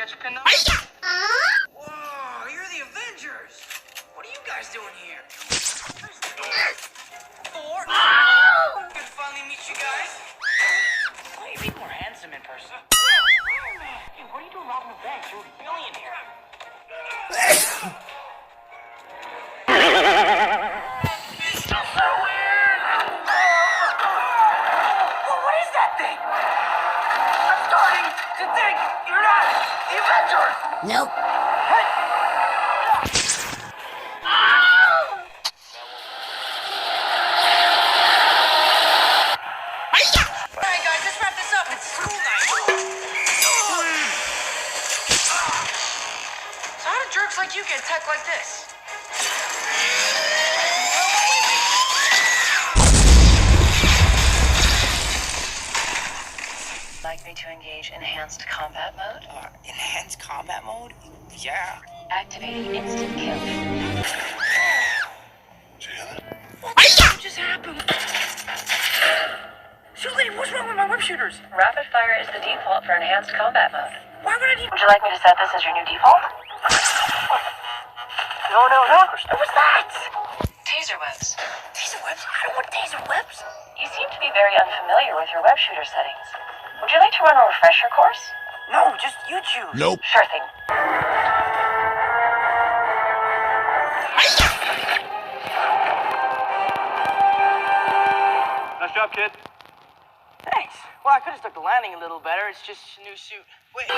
catch a canoe? Whoa, you're the Avengers! What are you guys doing here? Thor? Good to finally meet you guys. Why are you being more handsome in person? Hey, what are you doing robbing a bank? You're a billionaire. It's still so weird! What is that thing? I'm starting to think you're not the Avengers! Nope. Alright guys, let's wrap this up. It's school night. So how do jerks like you get tech like this? Like me to engage enhanced combat mode? Enhanced combat mode? Yeah. Activating instant kill. What just happened? Shuley, what's wrong with my web shooters? Rapid fire is the default for enhanced combat mode. Why would I need... Would you like me to set this as your new default? No. What was that? Taser webs. Taser webs? I don't want taser webs. You seem to be very unfamiliar with your web shooter settings. Would you like to run a refresher course? No, just you choose. Nope. Sure thing. Nice job, kid. Thanks. Well, I could have stuck the landing a little better. It's just a new suit. Wait.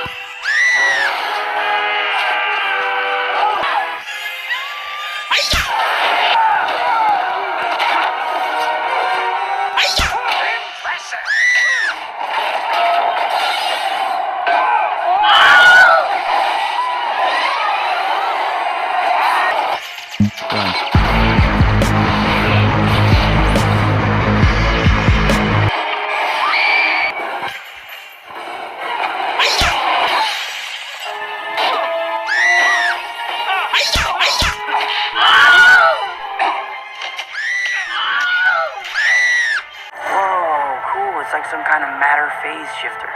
Whoa, cool. It's like some kind of matter phase shifter.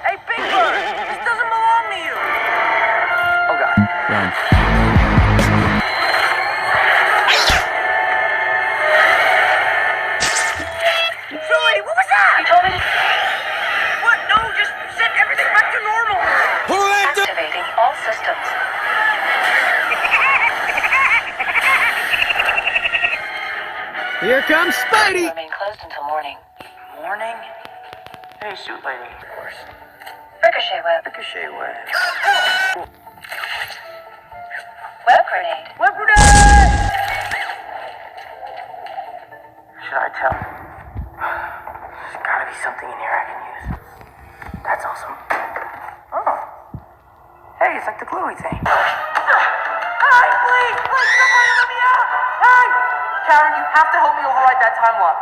Hey, Big Bird! This doesn't belong to you! Oh, God. Run. Julie, what was that? You told me to What? No, just set everything back to normal. activating all systems. Here comes Spidey! Remain closed until morning. Morning? Hey, suit lady. Of course. Ricochet web. Ricochet web. Web grenade. Web grenade! Should I tell? There's gotta be something in here I can use. That's awesome. Oh. Hey, it's like the gluey thing. Hey, please, somebody let me out! Hey! Karen, you have to help me override that time lock.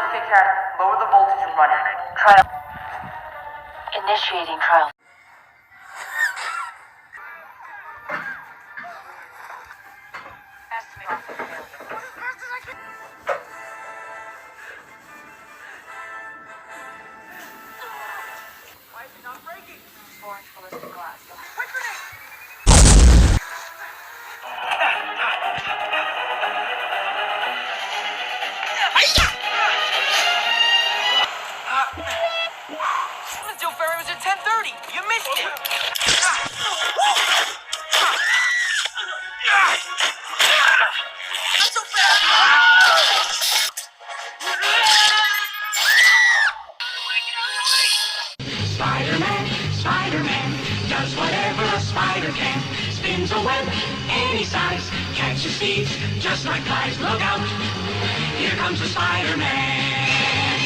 Okay, Karen, lower the voltage and run it. Trial. Initiating trial. Why is it not breaking? Orange ballistic glass. Quick grenade! Until Ferry was at 10:30. You missed it. Not so fast. Spider-Man does whatever a spider can. Spins a web any size, catches thieves just like flies. Look out, here comes the Spider-Man.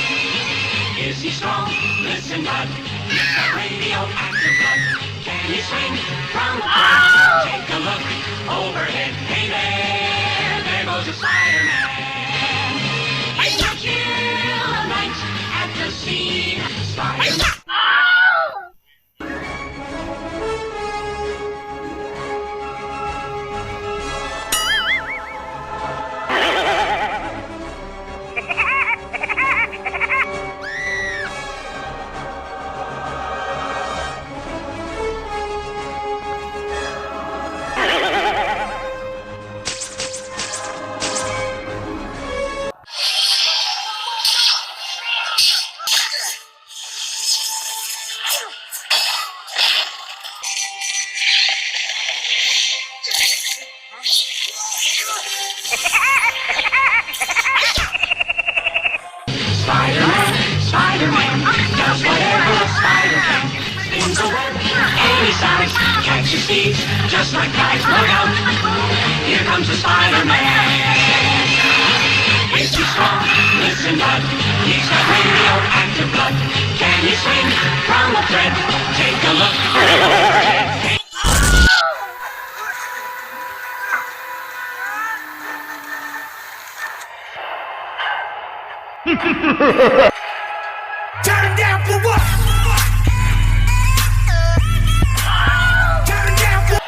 Is he strong? Listen, bud, he's got radioactive blood. Can he swing from the ground? Take a look overhead. Hey there goes the Spider-Man. In the chill of night at the scene, Spider-Man. steeds, just like flies. Look out, here comes the Spider-Man. Is he strong? Listen, bud, he's got radioactive blood. Can he swing from a thread? Take a look. Turn him down for what? Turn him down for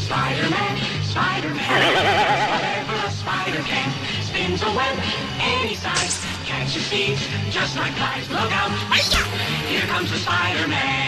Spider-Man, Spider-Man, whatever a spider can. Spins a web any size, catches thieves just like flies. Look out, here comes the Spider-Man.